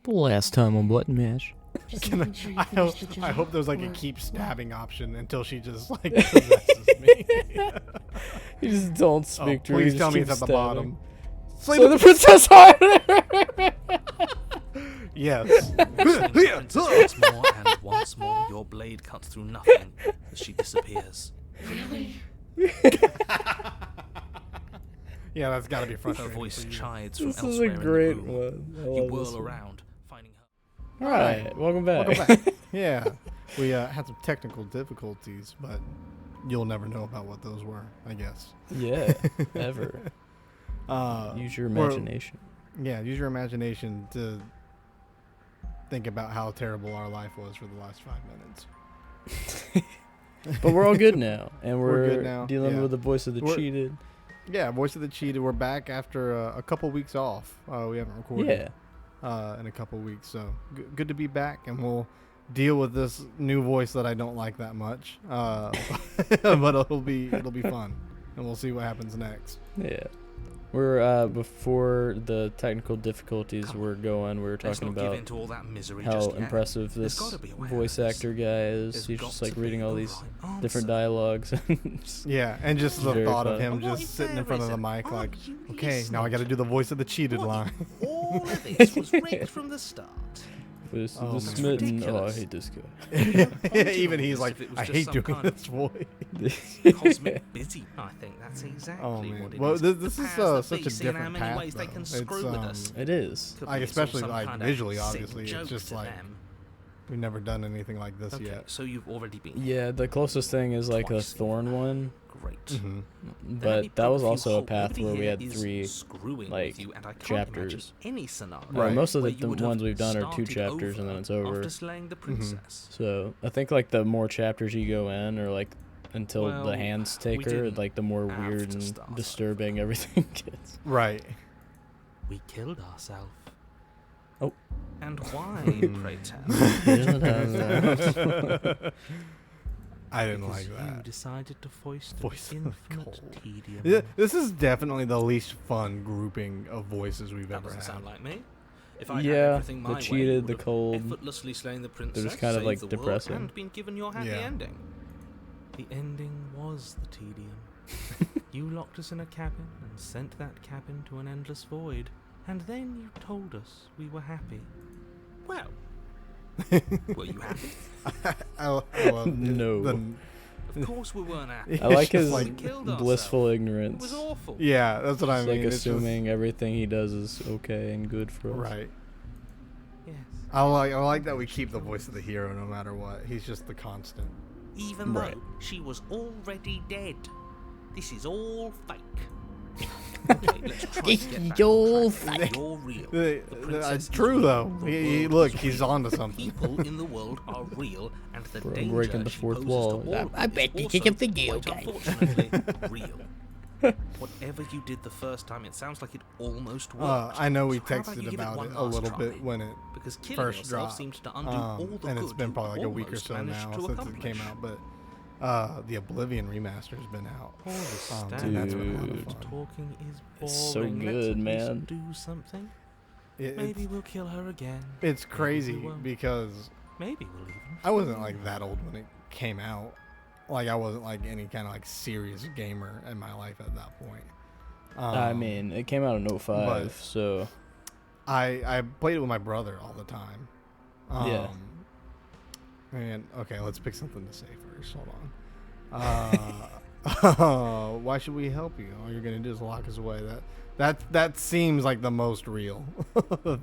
The last time on Button Mash. I hope there's like a keep stabbing option until she just like possesses me. You just don't speak to her. Please tell me it's at the bottom. So the princess harder. Yes. Once more and once more, your blade cuts through nothing as she disappears. Really? Yeah, that's got to be Her frustrating. voice for you. chides from This is elsewhere a great in the room. one. I You love whirl this one. around, finding her. All right, welcome back. Welcome back. Yeah, we had some technical difficulties, but you'll never know about what those were, I guess. Yeah, ever. Use your imagination. Yeah, use your imagination to think about how terrible our life was for the last 5 minutes. But we're all good now, and we're good now, dealing yeah. with the voice of the cheated. Yeah, Voice of the Cheated. We're back after a couple weeks off. We haven't recorded in a couple weeks, so good to be back, and we'll deal with this new voice that I don't like that much. But it'll be fun, and we'll see what happens next. Yeah. We're before the technical difficulties were going. We were Let's talking not give about in to all that misery how just yet. impressive There's this gotta be a way voice out of this. actor guy is. There's He's got just to like be reading a all these right different answer. dialogues. Yeah, and just the Very thought of fun. him And what just if sitting in there front of the isn't? mic, Aren't like, you okay, now I got to listening do the Voice of the Cheated What line. if all of this was rigged from the start? Was Oh, the man. smitten. Oh, I Ridiculous. hate this guy. Even he's like, If it was I just hate some doing kind of this voice. Cosmic busy. I think that's exactly Oh man. what it Well, is. this The is powers that such be a see in how different many path, ways they can though. screw with us. It is. Could Like, be it's all especially, some like, kind of visually, sick obviously, it's joke just to like- them. We've never done anything like this Okay, yet. so you've already been. Yeah, the closest thing is like a Twice. thorn one, Great. Mm-hmm. Then let me but that poke was few also a holes. path Nobody where we here had is 3 screwing like, with you, and I can't chapters. imagine any scenario Right. Most of where the you would have ones we've done are 2 started chapters and then it's over. After slaying the princess. So I think like the more chapters you go in, or like until Well, the hands take we her, didn't like the more have weird to and start disturbing everything gets. Right. We killed ourselves. Oh. And why, pray tell? I didn't Because like you that. decided to foist Voice an of the infinite cold. tedium. Yeah, this is definitely the least fun grouping of voices we've That ever doesn't had. sound like me. If I'd had Yeah, everything the my way, cheated, you the would have cold. effortlessly slain the princess, just kind of, saved like, the world, depressing. and been given your happy Yeah. ending. The ending was the tedium. You locked us in a cabin and sent that cabin to an endless void, and then you told us we were happy. Well, were you happy? I love No. Of course we weren't happy. I like Just his like- We killed blissful ourselves. It ignorance. was awful. yeah, that's what I It's mean. like It's just- assuming everything he does is okay and good for us. right. Yes. I like that we keep the voice of the hero no matter what. He's just the constant. Even Right. though she was already dead. This is all fake. Okay, let's try to get back all on track. You're real. The princess is True real. though. The He, world look, is he's real. onto The something. people in the world are real, and the Bro, I'm danger breaking the she fourth poses wall. to all I of bet is you can also, video quite game. unfortunately, real. Whatever you did the first time, it sounds like it almost worked. I know we So how about texted you give about one it a last little try? bit when it Because killing first yourself dropped. seems to undo all the And good it's been you probably like a week or almost so managed now to since it came accomplish. out, but the Oblivion remaster's been out. All the and standard that's been a lot of Dude. fun. talking is boring. It's so Let's good, at least man. Do something. It- Maybe it's, we'll kill her again. it's Maybe crazy we won't. because Maybe we'll even. I wasn't like that old when it came out. Like I wasn't like any kind of like serious gamer in my life at that point. I mean, it came out in 05, but- so I played it with my brother all the time. Yeah. And okay, let's pick something to say first. Hold on. Why should we help you? All you're gonna do is lock us away. That seems like the most real thing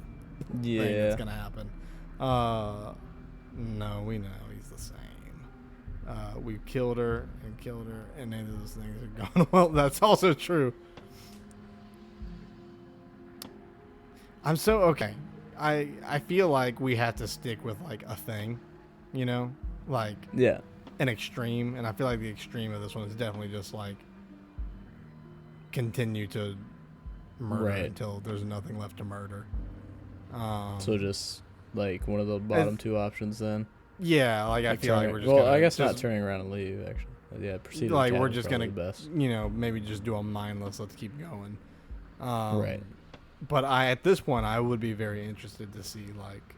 yeah. that's gonna happen. No, we know he's the same. We've killed her, and none of those things are gone. Well, that's also true. I'm so okay. I feel like we have to stick with like a thing, you know, like Yeah. an extreme, and I feel like the extreme of this one is definitely just like continue to murder Right. until there's nothing left to murder. So just like one of the bottom 2 options then. Yeah, like I feel like turning- we're just well, gonna I guess not just, turning around and leave actually. Yeah, proceed. like with we're cat just is probably gonna the best. you know, maybe just do a mindless. Let's keep going. Right. But at this point, I would be very interested to see like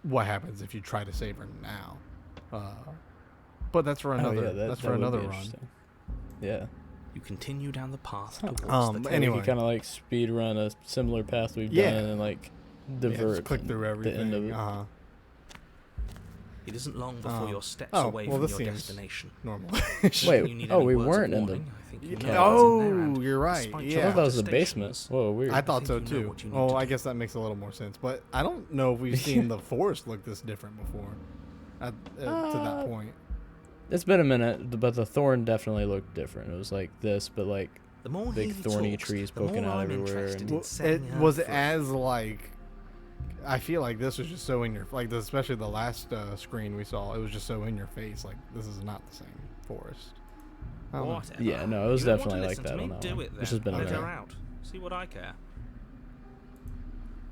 what happens if you try to save her now. But that's for another. That's for another run. Yeah. You continue down the path towards the anyway. You kind of like speed run a similar path we've Yeah. done and like divert. Just click through everything. The end of it. It isn't long before your steps oh, away well, from this your seems destination. normal. Should you need any we words of weren't in the. warning, I think you know Yeah. what's in there, Oh, and you're right. despite I Yeah. your thought that was the protestations, basement. Whoa, weird. I thought so think you know too. what you need Oh, to I do. guess that makes a little more sense. But I don't know if we've seen the forest look this different before. To that point. It's been a minute, but the thorn definitely looked different. It was like this, but like the more big he thorny talks, trees the poking more out I'm everywhere. interested And in Well, setting it her was free. as like. I feel like this was just so in your like, especially the last screen we saw. It was just so in your face. Like this is not the same forest. I don't know. Whatever. Yeah, no, it was You don't want definitely to like listen that to on me? that Do one. it then. Which has been a Let minute. her out. See what I care.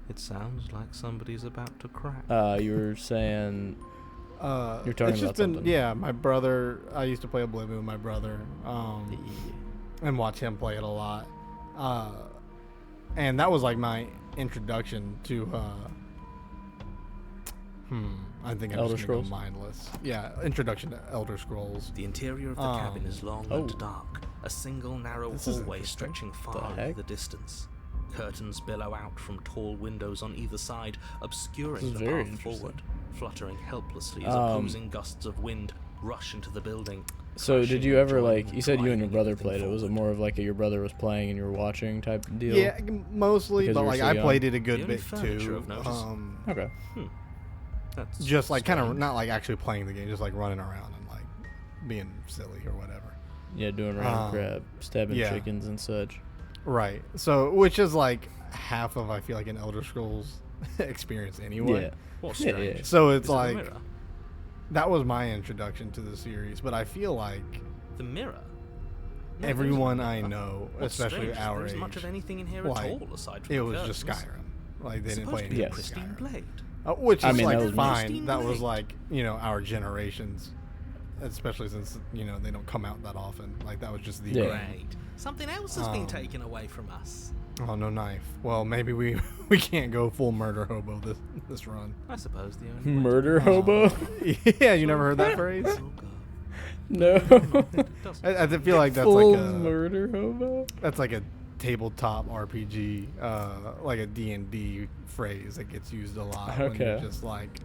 It sounds like somebody's about to crack. You were saying You're talking it's just about been something. yeah. My brother. I used to play Oblivion with my brother, and watch him play it a lot. And that was like my introduction to. I think I'm Elder just gonna go Scrolls? mindless. Yeah, introduction to Elder Scrolls. The interior of the cabin is long oh. and dark, a single narrow This is hallway interesting. stretching far heck? into the distance. Curtains billow out from tall windows on either side, This obscuring is the very path interesting. forward, fluttering helplessly as Um, opposing gusts of wind rush into the building. So did crashing you and ever joining like? You said you and your driving brother everything played it. Was it forward. more of like your brother was playing and you were watching type deal? Yeah, mostly, Because but you were like so I young? played it a The good only bit furniture too. of notice. Okay. That's Just like kind of strange. not like actually playing the game, just like running around and like being silly or whatever. Yeah, doing random crap, stabbing yeah. chickens and such. Right. So, which is like half of I feel like an Elder Scrolls experience anyway. Yeah. What's Yeah, strange? yeah. So it's Is it the like mirror? that was my introduction to the series, but I feel like The mirror. No, there everyone isn't a I mirror. know, What's especially strange is our there isn't age, much of anything in here like, at all aside from it the was just curtains. Skyrim. Like they It's didn't supposed play to be a anything pristine Skyrim. blade. Which I is mean, like that was fine. pristine That was blade. like our generations, especially since they don't come out that often. Like that was just the Yeah. Great. Something else has been taken away from us. Oh, no knife. Well, maybe we can't go full murder hobo this run. I suppose the only way Murder hobo? Yeah, you never heard that phrase? to go. No. It doesn't. I feel like that's Full like a murder hobo? that's like a tabletop RPG, like a D&D phrase that gets used a lot. When you Okay. just like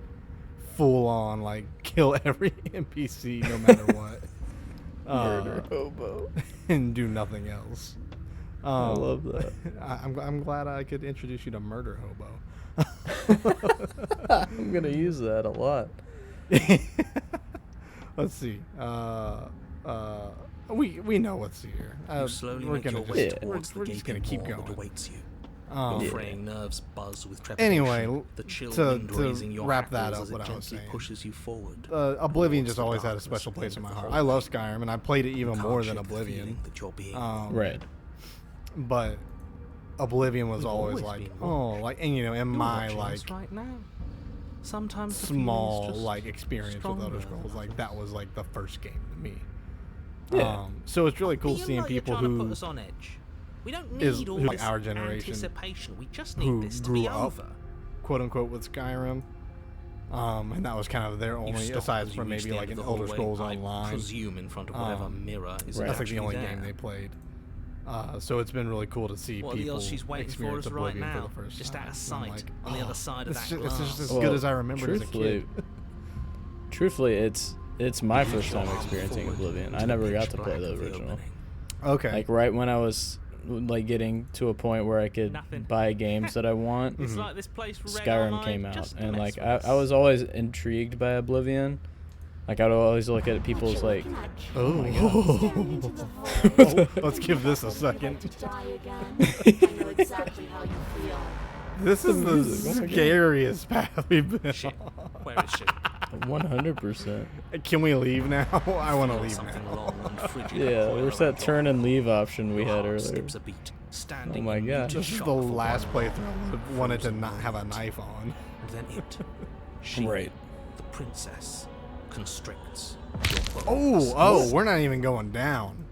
full on like kill every NPC no matter what. Murder hobo. And do nothing else. I love that. I'm glad I could introduce you to Murder Hobo. I'm gonna use that a lot. Let's see. We know what's here. You slowly we're make your gonna way just, towards we're the just gonna gaping keep maw going. that awaits you. Um, Your fraying nerves buzz with trepidation. Anyway, the chill to- wind to raising your wrap that hackles up, as what it I was gently saying. pushes you forward. Oblivion towards just the always had a darkness special at the place end in of my the heart. I love Skyrim, and I played it You even can't more shake than the feeling Oblivion. that you're being Right. But Oblivion was We've always always like, been watched. in You're my watching like us right now. Sometimes the small feeling's just like experience with Elder stronger Scrolls, than like that was like the first game to me. Yeah. So it's really cool But you seeing know you're people trying to who put us on edge. We don't is- need all who this our generation anticipation. We just who need this to grew be up over. quote unquote with Skyrim. And that was kind of their You only, stop aside as you from reach maybe the like end an of the Elder hallway, Scrolls I Online. presume in front of whatever mirror is Right. That's like the actually only there. game they played. So it's been really cool to see What are the people odds she's waiting for experience us right Oblivion now? for the first Just time. out of And I'm sight, like, on the other side of it's that just, it's just glass. as good as I remember as a kid. Truthfully, it's my first time experiencing Oblivion. I never got to play the original. Okay. Like right when I was like getting to a point where I could Nothing. buy games that I want, It's like this place read Skyrim online came out, just to and mess like with I us. was always intrigued by Oblivion. Like I'd always look at people's like, Let's give this a second. This is the music, oh my God. scariest path we've been Shit. on. Where is she? 100%. Can we leave now? I want to Feel leave something now. long and frigid Yeah, recoil there's around that your turn heart. and leave option we Your had heart earlier. skips a beat, standing my in God. muted This is shock the for last one playthrough I wanted to not have a knife on. And then it, she, Right. the princess, constricts your Oh, bones. we're not even going down.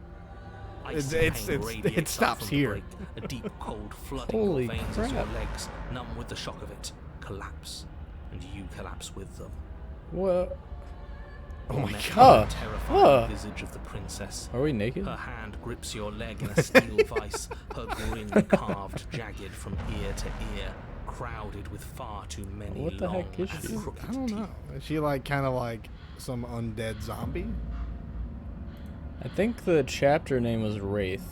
Icy It's- pain it's- radiates it stops up from the here. break, a deep cold flooding Holy your veins as your crap. legs, numb with the shock of it, collapse, and you collapse with them. What? Oh my Met God. with the terrifying visage of the princess. Are we naked? Her hand grips your leg in a steel vice, her grin carved jagged from ear to ear, crowded with far too many What the long heck is and she? crooked I don't know. teeth. Is she like kind of like some undead zombie? I think the chapter name was Wraith.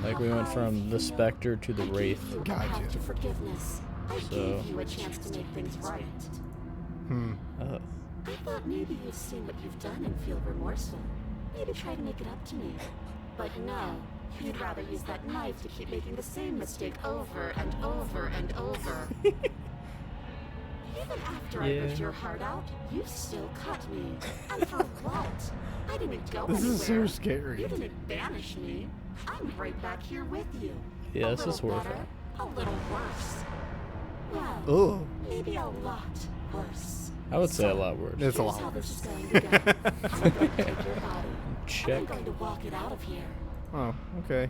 Like we went from the Spectre to the I gave Wraith. you a Gotcha. path to forgiveness. I So- gave you a chance to make things right. Oh. I thought maybe you'd seen what you've done and feel remorseful. Maybe try to make it up to me. But no, you'd rather use that knife to keep making the same mistake over and over and over. Even after I ripped Yeah. your heart out, you still cut me. And for what? I didn't go This is so anywhere. scary. You didn't banish me. I'm right back here with you. Yeah, a this is little better, horrifying. a little worse. Well, Oh, maybe a lot worse. I would say a So, lot worse. it's a here's lot how worse. this is going to go. I'm going to take your body. And Check. I'm going to walk it out of here. Oh, okay.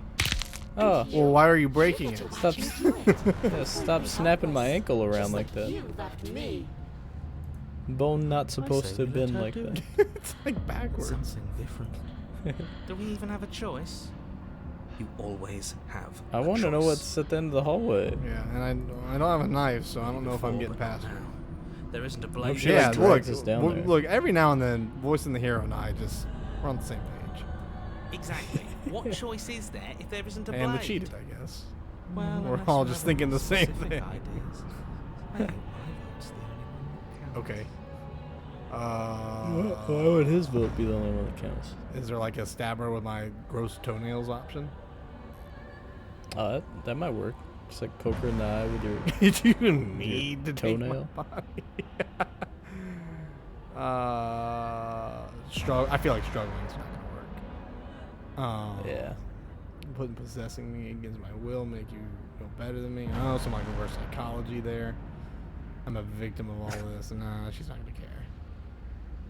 Oh, Well, why are you breaking You it? get to Stop- watch me do it. yeah, stop snapping my ankle around Just like that. You left me. Bone not supposed say to have we let been her like do that. It's like backwards. Something different. Do we even have a choice? You always have. I want to know what's at the end of the hallway. Yeah, and I don't have a knife, so I don't know if I'm getting past it. There isn't a Hope blade. she, Yeah, like, look, drags us down there. look. Every now and then, voicing the hero and I just we're on the same page. Exactly. What choice is there if there isn't a blade? And the cheated, I guess. Well, We're unless all you just have thinking more the same specific thing. ideas. I think my vote's the only one that counts. Okay. Why would his vote be the only one that counts? Is there like a stabber with my gross toenails option? That might work. Just like poker in the eye with your. Do you need to take my toenail? body? I feel like struggling's not gonna work. Yeah. Putting possessing me against my will make you feel better than me. Oh, some like reverse psychology there. I'm a victim of all this. Nah, she's not gonna care.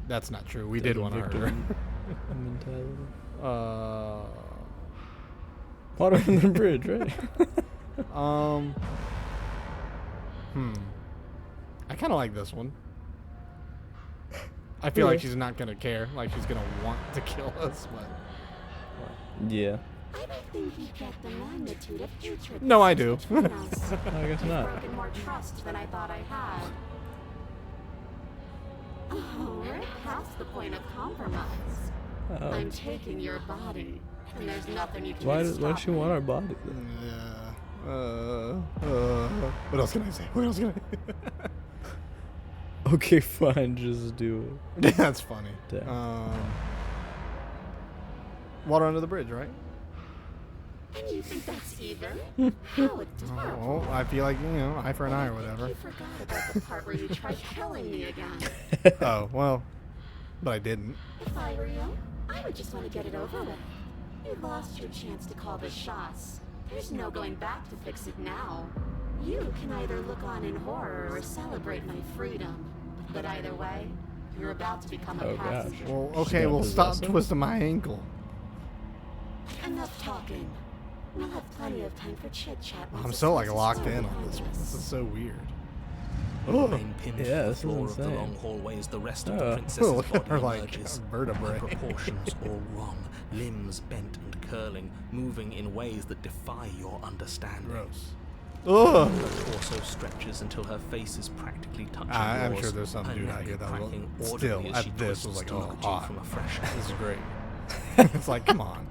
That's not true. We did The want to hurt her. victim mentality. Uh, Water under the bridge, right? I kind of like this one. I feel like Yeah. she's not gonna care. Like she's gonna want to kill us, but Yeah. I don't think you get the magnitude of hatred. No, I that do. sits between us. I guess You've not. broken more trust than I thought I had. Oh, we're past the point of compromise. Oh. I'm taking your body, and there's nothing you can Why do to does why stop does she me. want our body? Then? What else can I say? What else can I? Okay, fine, just do it. That's funny. Damn. Water under the bridge, right? And you think that's even? How adorable. Oh, I feel like eye for an eye or whatever. You forgot about the part where you tried killing me again. Oh well, but I didn't. If I were you, I would just want to get it over with. You lost your chance to call the shots. There's no going back to fix it now. You can either look on in horror or celebrate my freedom. But either way, you're about to become a Oh, gosh. passenger. Well, She's okay, gonna well stop possess him? twisting my ankle. Enough talking. We'll have plenty of time for chit-chat. once I'm the so like stress is locked far in on behind this one. us. This is so weird. You Oh. remain pinned Yeah, to the this is floor of the insane. long hallway as the rest of Oh. the princess's Look at her body like emerges. vertebrae. Her proportions all wrong, limbs bent and curling, moving in ways that defy your understanding. Gross. Ugh. Her torso stretches until her face is practically touching I'm yours, sure there's some her dude out neck here that will cracking still audibly as she at this twists was like, to oh, look at you hot. from a fresh This is angle. great. It's like, come on.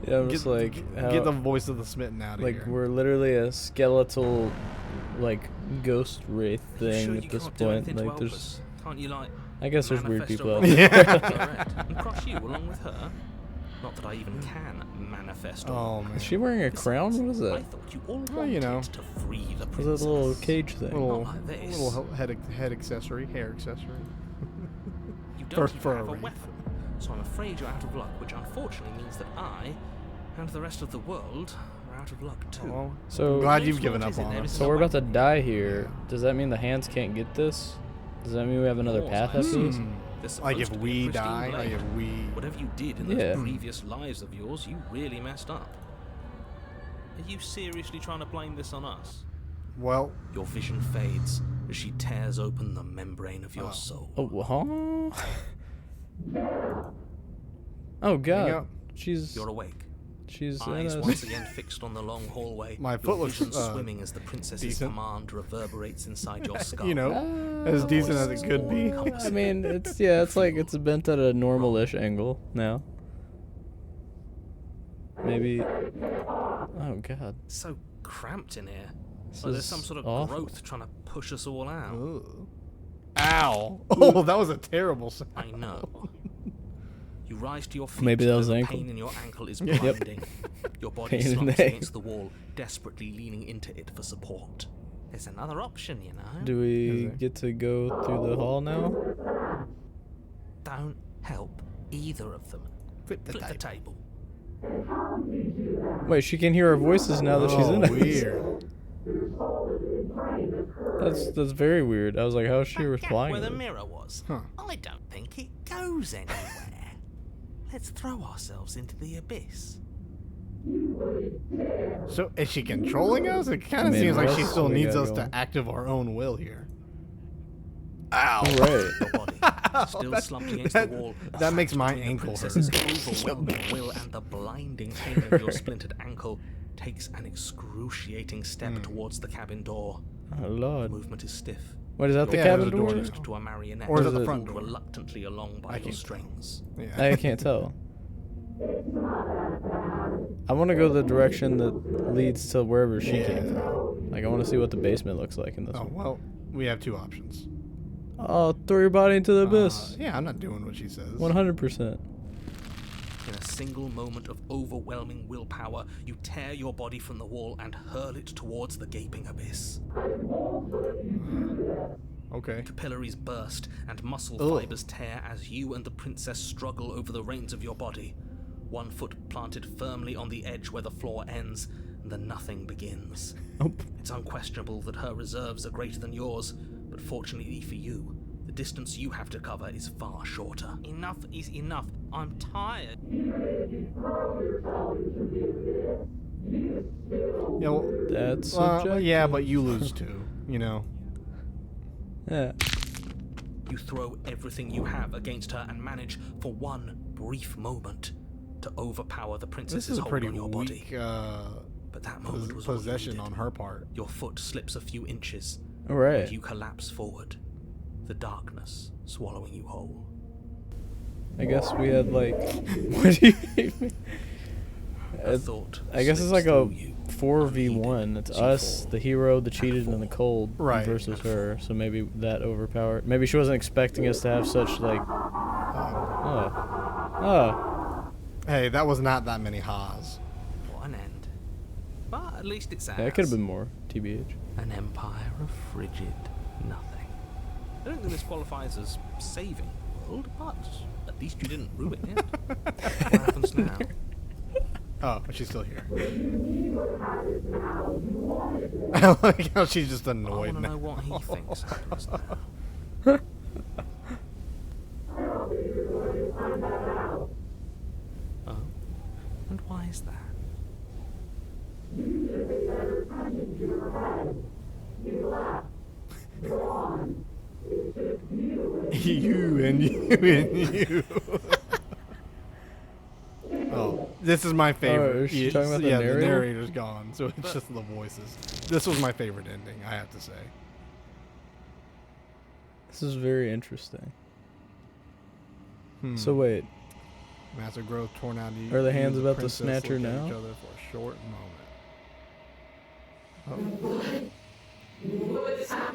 Yeah, I'm just like, get the voice of the smitten out of like here. we're literally a skeletal, like ghost wraith thing Sure at you this can't do point. anything to Like, help there's, us? Can't you like I guess there's weird manifest people a out rock there. direct and crush you along with her? Not that I even can manifest. a Oh, rock. man. Is she wearing a crown? What is I that? thought you all Well, you wanted know. to free the Is princess. that a little cage thing? little, Not like this. little head accessory, hair accessory. You don't for even a have a wraith. weapon, so I'm afraid you're out of luck, which unfortunately means that I and the rest of the world are out of luck too. Well, So- I'm glad Main you've given flaw up is in on there us. is So no we're about to weapon. die here. Does that mean the hands can't get this? Does that mean we have another Course, path I after this? see. There's Like supposed if to be a we pristine die, like blade. if we. Whatever you did in those Yeah. previous lives of yours, you really messed up. Are you seriously trying to blame this on us? Well, Your vision fades as she tears open the membrane of your Oh. soul. Oh, huh? Oh hang God, up. she's You're awake. in Eyes a once again fixed on the long hallway. My your foot looks, vision swimming as the princess's decent. command reverberates inside your skull. You know, as decent as it could be. I mean, it's it's bent at a normal-ish angle now. Maybe. Oh God. So cramped in here. This Like there's is some sort of awful. growth trying to push us all out. Ugh. Ow! Oh, that was a terrible sound. I know. You rise to your feet. Maybe that was though the ankle. pain in your ankle is Yep. blinding. Your body Pain in slumps the against the wall, desperately leaning into it for support. There's another option, you know. Do Is we there? get to go through the hall now? Don't help either of them. Flip the Flip the type. table. Wait, she can hear our voices now that she's in it. Weird. That's very weird. I was like, how is she That gap replying? where to the this? mirror was. Huh. I don't think it goes anywhere. Let's throw ourselves into the abyss. So is she controlling us? It kind I of mean, seems like what she else still do we needs got us going? to act of our own will here. Ow! Right. Your body, still That- slumped against that- the wall. that makes my between the ankle hurt. princess's overwhelming will and the blinding pain of your splintered ankle takes an excruciating step towards the cabin door. Oh The Lord. movement is stiff. What is that? The Yeah, cabin there's a door door? now. Fused to a marionette. Or is it the front pulled door? reluctantly along by I your can't strings. Yeah. I can't tell. I want to go the direction that leads to wherever she came from. Like, I want to see what the basement looks like in this Oh one. well, we have two options. Oh, throw your body into the abyss. Yeah, I'm not doing what she says. 100%. In a single moment of overwhelming willpower, you tear your body from the wall and hurl it towards the gaping abyss. Okay. Capillaries burst and muscle Ugh. fibers tear as you and the princess struggle over the reins of your body. One foot planted firmly on the edge where the floor ends, and the nothing begins. Nope. It's unquestionable that her reserves are greater than yours, but fortunately for you, the distance you have to cover is far shorter. Enough is enough. I'm tired. Yeah, well, That's subjective. yeah, but you lose too. You know. Yeah. You throw everything you have against her and manage, for one brief moment, to overpower the This princess's is a hold pretty on your body. weak But that moment was all you possession needed. on her part. Your foot slips a few inches, All right. and you collapse forward, the darkness swallowing you whole. I guess we had like. What do you mean? A thought I guess it's slips like a through you, 4v1. It's as you us, fall the hero, the and cheated, and the fall. cold Right. versus her. So maybe that overpowered. Maybe she wasn't expecting us to have such like. Oh. Hey, that was not that many ha's. What an end. But at least it's ours. Yeah, it could have been more. TBH. An empire of frigid nothing. I don't think this qualifies as saving the world, but at least you didn't ruin it. What happens now? Oh, but she's still here. I like how she's just I annoyed want to now. know what he thinks happens now. Oh, and why is that? You and you and you. Oh, this is my favorite. is she Yes, talking about the yeah, narrator? the narrator's gone, so it's just the voices. This was my favorite ending, I have to say. This is very interesting. Hmm. So wait, Massive growth torn out of you. Are the you hands and about to princess snatch her look at now? each other for a short moment. Oh.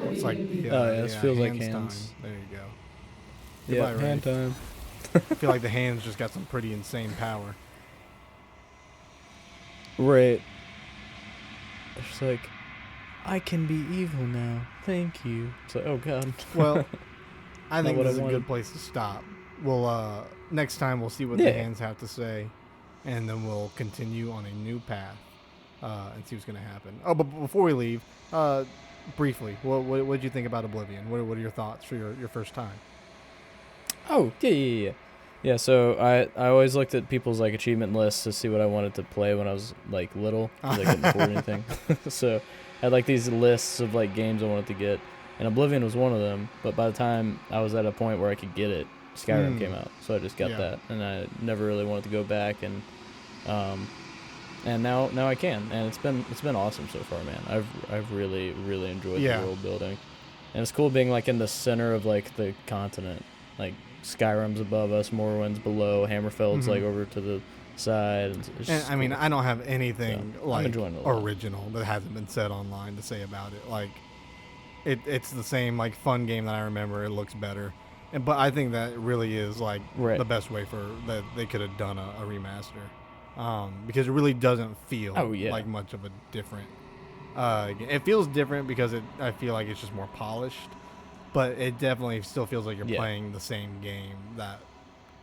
It's like this feels like time. hands. There you go. yeah, Goodbye, hand Ray. time. I feel like the hands just got some pretty insane power. Right. It's like, I can be evil now. Thank you. It's like, oh god. Well, I Not think what this I is a wanted. good place to stop. We'll next time we'll see what Yeah. the hands have to say, and then we'll continue on a new path and see what's going to happen. Oh, but before we leave, briefly, what did you think about Oblivion? What are your thoughts for your first time? Oh, yeah. Yeah, so I always looked at people's like achievement lists to see what I wanted to play when I was like little, because I couldn't afford anything. So I had like these lists of like games I wanted to get, and Oblivion was one of them. But by the time I was at a point where I could get it, Skyrim came out, so I just got that, and I never really wanted to go back, and now I can, and it's been awesome so far, man. I've really enjoyed the world building, and it's cool being like in the center of like the continent, like Skyrim's above us, Morrowind's below, Hammerfell's like over to the side. And I mean, I don't have anything like lot. original that hasn't been said online to say about it. Like, it's the same like fun game that I remember. It looks better, but I think that really is like the best way for that they could have done a remaster, because it really doesn't feel like much of a different. It feels different because I feel like it's just more polished. But it definitely still feels like you're playing the same game that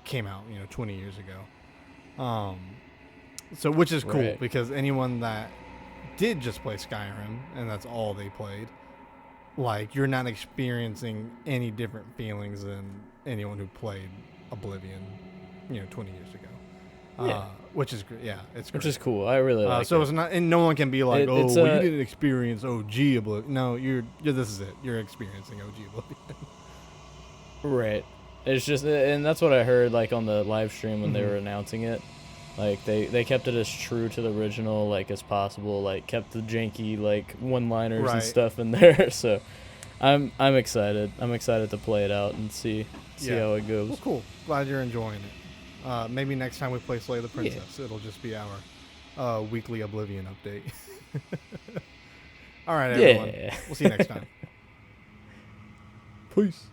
came out, 20 years ago. So which is cool because anyone that did just play Skyrim and that's all they played, like you're not experiencing any different feelings than anyone who played Oblivion, 20 years ago. Which is great. Yeah, it's great. Which is cool. I really like so it. it's not, and no one can be like, you didn't experience OG Oblivion. No, this is it. You're experiencing OG Oblivion. Right. It's just, and that's what I heard like on the live stream when they were announcing it. Like they kept it as true to the original like as possible. Like kept the janky like one-liners and stuff in there. So I'm excited. I'm excited to play it out and see how it goes. Well, cool. Glad you're enjoying it. Maybe next time we play Slay the Princess, it'll just be our weekly Oblivion update. All right, everyone. We'll see you next time. Peace.